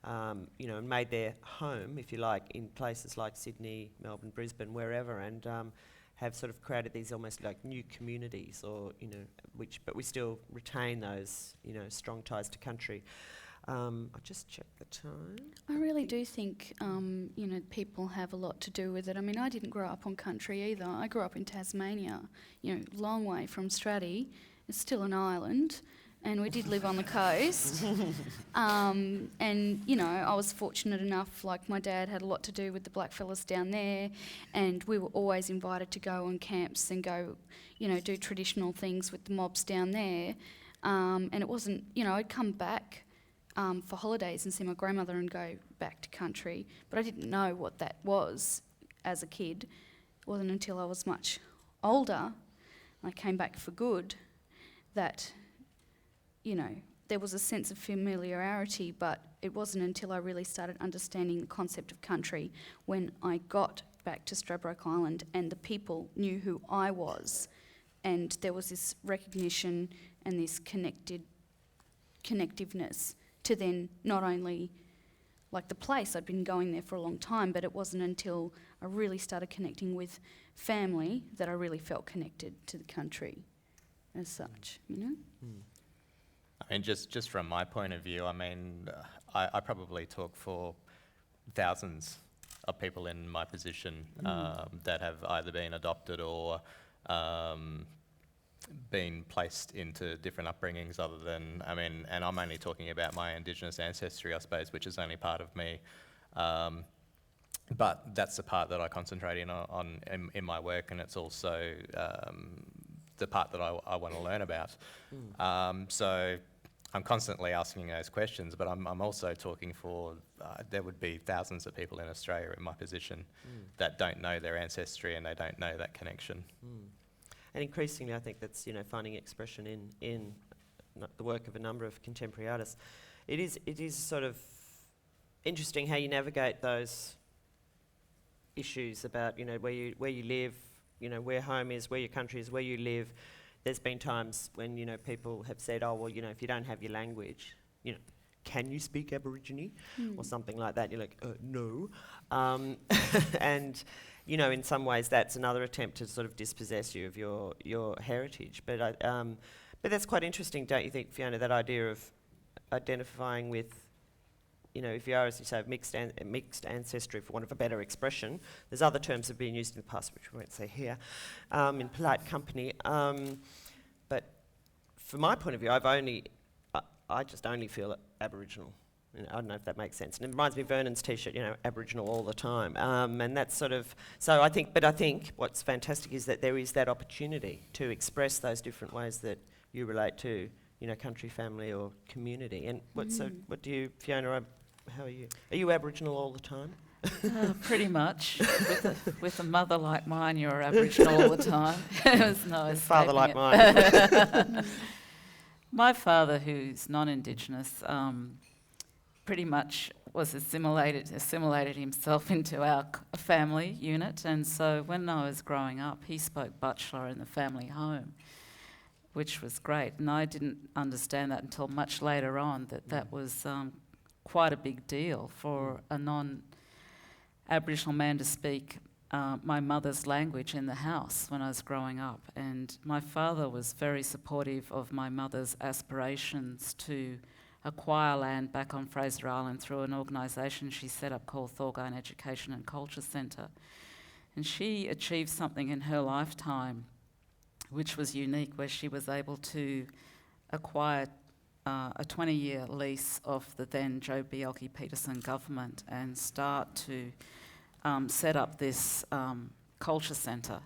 and made their home, if you like, in places like Sydney, Melbourne, Brisbane, wherever, and have sort of created these almost like new communities, or but we still retain those strong ties to country. I'll just check the time. I really do think people have a lot to do with it. I didn't grow up on country either. I grew up in Tasmania, long way from Strait. It's still an island, and we did live on the coast. And I was fortunate enough, like my dad had a lot to do with the blackfellas down there, and we were always invited to go on camps and go, do traditional things with the mobs down there. And it wasn't, I'd come back for holidays and see my grandmother and go back to country, but I didn't know what that was as a kid. It wasn't until I was much older, and I came back for good, that there was a sense of familiarity, but it wasn't until I really started understanding the concept of country when I got back to Stradbroke Island and the people knew who I was, and there was this recognition and this connectiveness to then not only like the place, I'd been going there for a long time, but it wasn't until I really started connecting with family that I really felt connected to the country. as such, you know? I mean, just from my point of view, I mean, I probably talk for thousands of people in my position that have either been adopted or been placed into different upbringings other than, I mean, and I'm only talking about my Indigenous ancestry, I suppose, which is only part of me. But that's the part that I concentrate in my work, and it's also the part that I want to learn about. So I'm constantly asking those questions, but I'm also talking for, there would be thousands of people in Australia in my position that don't know their ancestry and they don't know that connection. And increasingly, I think that's, you know, finding expression in the work of a number of contemporary artists. It is sort of interesting how you navigate those issues about, you know, where you live, you know, where home is, where your country is, where you live. There's been times when, you know, people have said, oh, well, you know, if you don't have your language, you know, can you speak Aborigine? Or something like that. You're like, no. And, you know, in some ways that's another attempt to sort of dispossess you of your heritage. But that's quite interesting, don't you think, Fiona, that idea of identifying with, you know, if you are, as you say, of mixed ancestry, for want of a better expression. There's other terms that have been used in the past, which we won't say here, in polite company. But from my point of view, I just only feel Aboriginal. You know, I don't know if that makes sense. And it reminds me of Vernon's T-shirt, you know, Aboriginal all the time. And that's sort of, so I think what's fantastic is that there is that opportunity to express those different ways that you relate to, you know, country, family or community. And what do you, Fiona, how are you? Are you Aboriginal all the time? Pretty much. With a mother like mine, you're Aboriginal all the time. There's no escaping father like it. mine. My father, who's non-Indigenous, pretty much was assimilated himself into our family unit, and so when I was growing up, he spoke Butchulla in the family home, which was great, and I didn't understand that until much later on, that was quite a big deal for a non-Aboriginal man to speak my mother's language in the house when I was growing up. And my father was very supportive of my mother's aspirations to acquire land back on Fraser Island through an organisation she set up called Thorgine Education and Culture Centre. And she achieved something in her lifetime which was unique, where she was able to acquire a 20-year lease of the then Joe Bielke-Peterson government and start to set up this culture centre.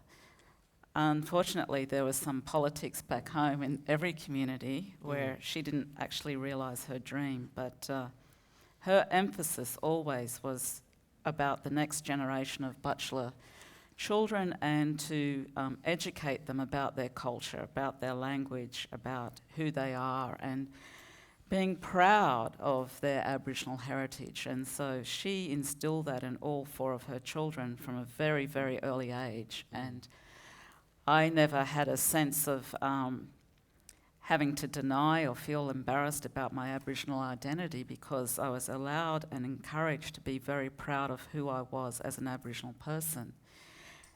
Unfortunately, there was some politics back home in every community where she didn't actually realise her dream, but her emphasis always was about the next generation of Butchulla children and to educate them about their culture, about their language, about who they are, and being proud of their Aboriginal heritage. And so she instilled that in all four of her children from a very, very early age. And I never had a sense of having to deny or feel embarrassed about my Aboriginal identity, because I was allowed and encouraged to be very proud of who I was as an Aboriginal person.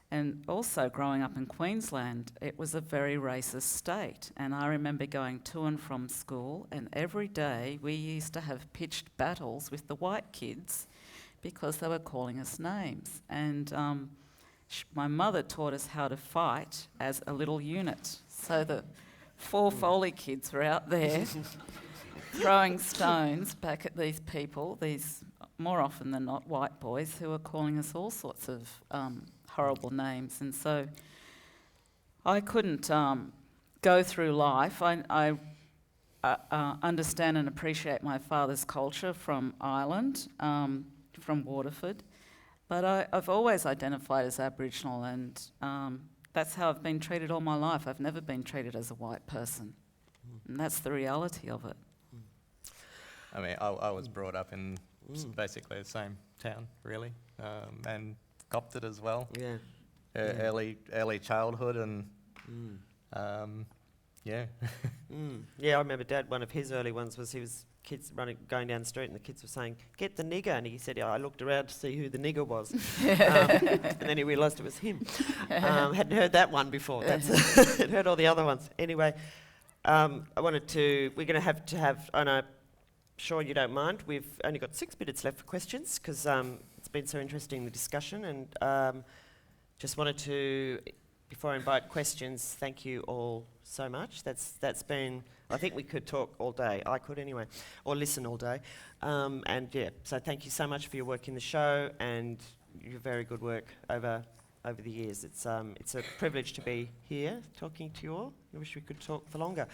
And also growing up in Queensland, it was a very racist state. And I remember going to and from school, and every day we used to have pitched battles with the white kids because they were calling us names. And my mother taught us how to fight as a little unit. So the 4 Foley kids were out there throwing stones back at these people, these more often than not white boys who were calling us all sorts of horrible names. And so I couldn't go through life. I understand and appreciate my father's culture from Ireland, from Waterford, but I've always identified as Aboriginal, and that's how I've been treated all my life. I've never been treated as a white person, and that's the reality of it. I mean, I was brought up in basically the same town, really, and copped it as well. Yeah. Early childhood, and Yeah. Yeah, I remember Dad, one of his early ones was kids going down the street and the kids were saying, "Get the nigger," and he said, "Yeah, I looked around to see who the nigger was." And then he realised it was him. Hadn't heard that one before. I'd heard all the other ones. Anyway, we're going to have, and I'm sure you don't mind, we've only got 6 minutes left for questions because it's been so interesting, the discussion, and just wanted to, before I invite questions, thank you all so much. That's been, I think we could talk all day. I could anyway, or listen all day. And yeah, so thank you so much for your work in the show and your very good work over the years. It's a privilege to be here talking to you all. I wish we could talk for longer.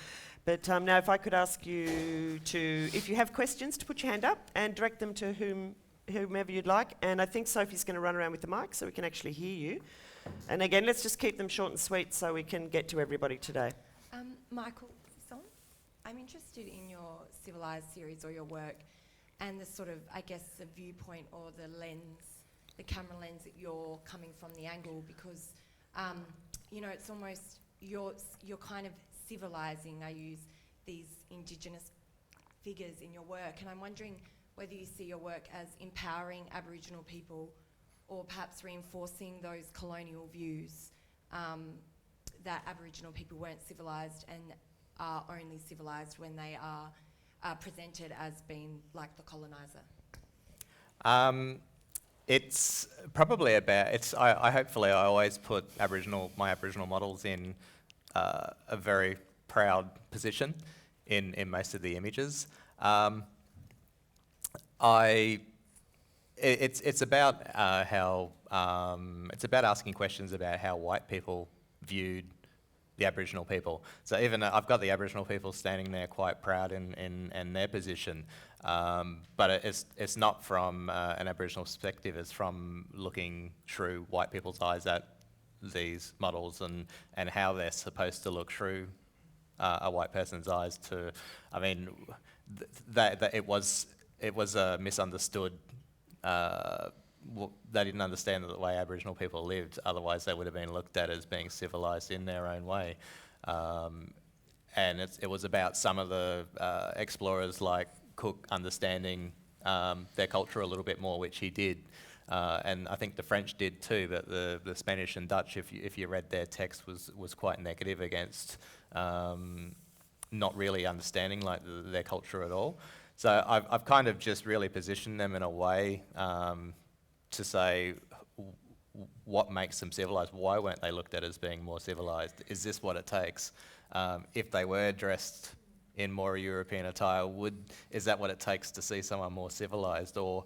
But now if I could ask you to, if you have questions, to put your hand up and direct them to whomever you'd like. And I think Sophie's going to run around with the mic so we can actually hear you. And again, let's just keep them short and sweet so we can get to everybody today. Michael, I'm interested in your Civilised series or your work and the sort of, I guess, the viewpoint or the lens, the camera lens that you're coming from, the angle, because, it's almost, you're kind of civilising, I use these Indigenous figures in your work, and I'm wondering whether you see your work as empowering Aboriginal people or perhaps reinforcing those colonial views that Aboriginal people weren't civilised and are only civilised when they are presented as being like the coloniser. It's probably about, I hopefully I always put my Aboriginal models in a very proud position in most of the images. It's about how it's about asking questions about how white people viewed the Aboriginal people. So even I've got the Aboriginal people standing there quite proud in their position, but it's not from an Aboriginal perspective. It's from looking through white people's eyes at these models and how they're supposed to look through a white person's eyes. It was a misunderstood. They didn't understand the way Aboriginal people lived, otherwise they would have been looked at as being civilised in their own way. And it was about some of the explorers like Cook understanding their culture a little bit more, which he did. And I think the French did too, but the Spanish and Dutch, if you read their text, was quite negative against not really understanding their culture at all. So I've kind of just really positioned them in a way to say what makes them civilised. Why weren't they looked at as being more civilised? Is this what it takes? If they were dressed in more European attire, is that what it takes to see someone more civilised? Or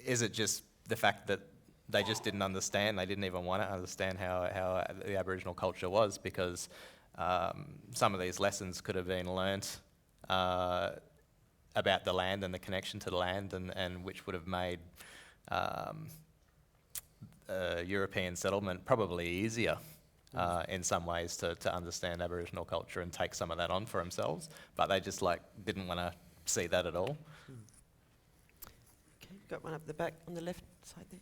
is it just the fact that they just didn't understand, they didn't even want to understand how the Aboriginal culture was, because some of these lessons could have been learnt about the land and the connection to the land, and which would have made European settlement probably easier in some ways to understand Aboriginal culture and take some of that on for themselves, but they just didn't want to see that at all. Okay, got one up the back on the left side there,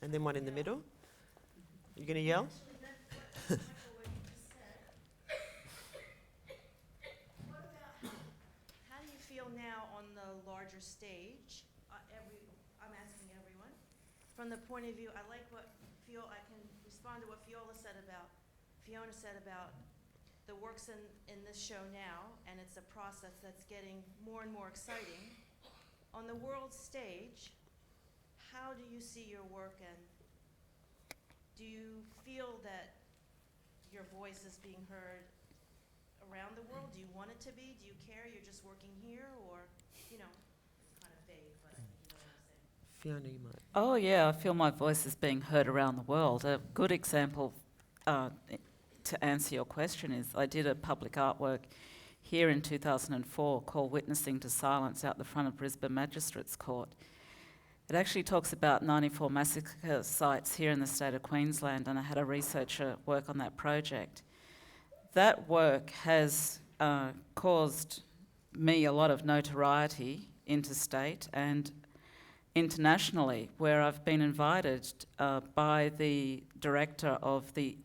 and then one in the middle. You going to yell? Now on the larger stage, I'm asking everyone, from the point of view, I can respond to what Fiona said about the works in this show now, and it's a process that's getting more and more exciting. On the world stage, how do you see your work, and do you feel that your voice is being heard around the world? Do you want it to be? Do you care? You're just working here, or, kind of vague, but you know what I'm saying. Fiona, you might. Oh yeah, I feel my voice is being heard around the world. A good example to answer your question is I did a public artwork here in 2004 called Witnessing to Silence out the front of Brisbane Magistrates Court. It actually talks about 94 massacre sites here in the state of Queensland, and I had a researcher work on that project. That work has caused me a lot of notoriety interstate and internationally, where I've been invited by the director of the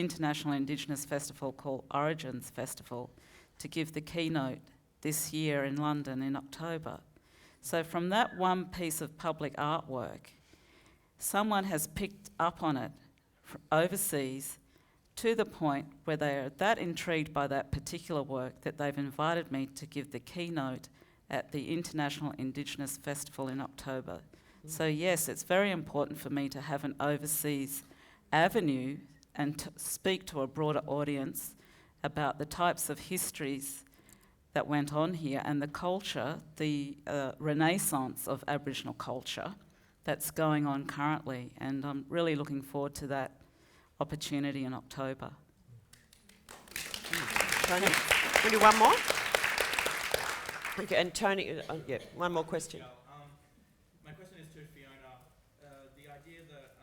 international Indigenous festival called Origins Festival to give the keynote this year in London in October. So from that one piece of public artwork, someone has picked up on it overseas to the point where they are that intrigued by that particular work that they've invited me to give the keynote at the International Indigenous Festival in October. So yes, it's very important for me to have an overseas avenue and to speak to a broader audience about the types of histories that went on here and the culture, the renaissance of Aboriginal culture that's going on currently. And I'm really looking forward to that opportunity in October. Tony, we do one more? Okay, and Tony, yeah, one more question. My question is to Fiona. The idea that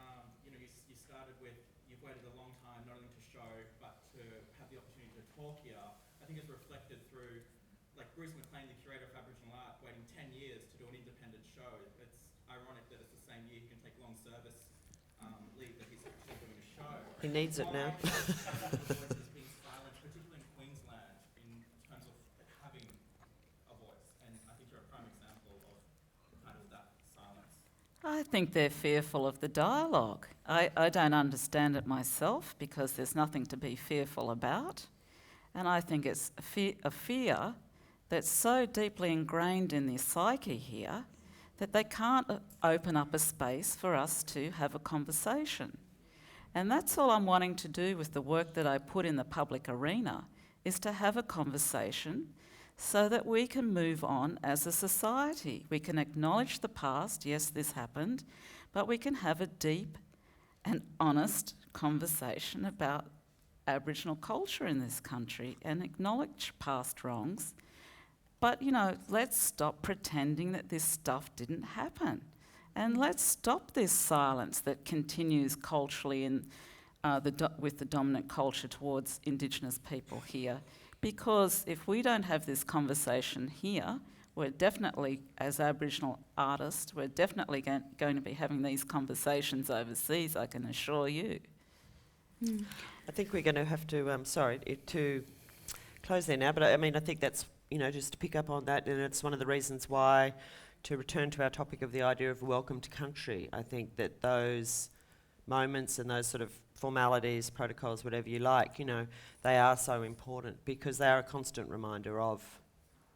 you started with, you've waited a long time not only to show but to have the opportunity to talk here, I think is reflected through, like Bruce McLean, the curator of Aboriginal art, waiting 10 years to do an independent show. It's ironic that it's the same year he can take long service leave that he's actually doing a show. He needs it now. Aboriginal voices being silenced, particularly in Queensland, in terms of having a voice, and I think you're a prime example of kind of that silence. I think they're fearful of the dialogue. I don't understand it myself because there's nothing to be fearful about. And I think it's a fear that's so deeply ingrained in their psyche here that they can't open up a space for us to have a conversation. And that's all I'm wanting to do with the work that I put in the public arena, is to have a conversation so that we can move on as a society. We can acknowledge the past, yes, this happened, but we can have a deep and honest conversation about Aboriginal culture in this country and acknowledge past wrongs. But, let's stop pretending that this stuff didn't happen. And let's stop this silence that continues culturally in with the dominant culture towards Indigenous people here. Because if we don't have this conversation here, we're definitely, as Aboriginal artists, we're definitely going to be having these conversations overseas, I can assure you. I think we're going to have to, to close there now, but I think that's, just to pick up on that, and it's one of the reasons why, to return to our topic of the idea of welcome to country, I think that those moments and those sort of formalities, protocols, whatever you like, they are so important because they are a constant reminder of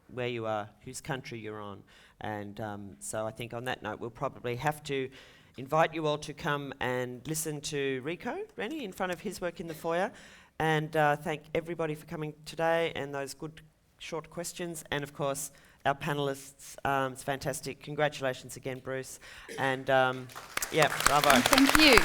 where you are, whose country you're on. And so I think on that note, we'll probably have to invite you all to come and listen to Rennie, in front of his work in the foyer. And thank everybody for coming today and those good short questions. And of course, our panellists, it's fantastic. Congratulations again, Bruce. And bravo. Thank you.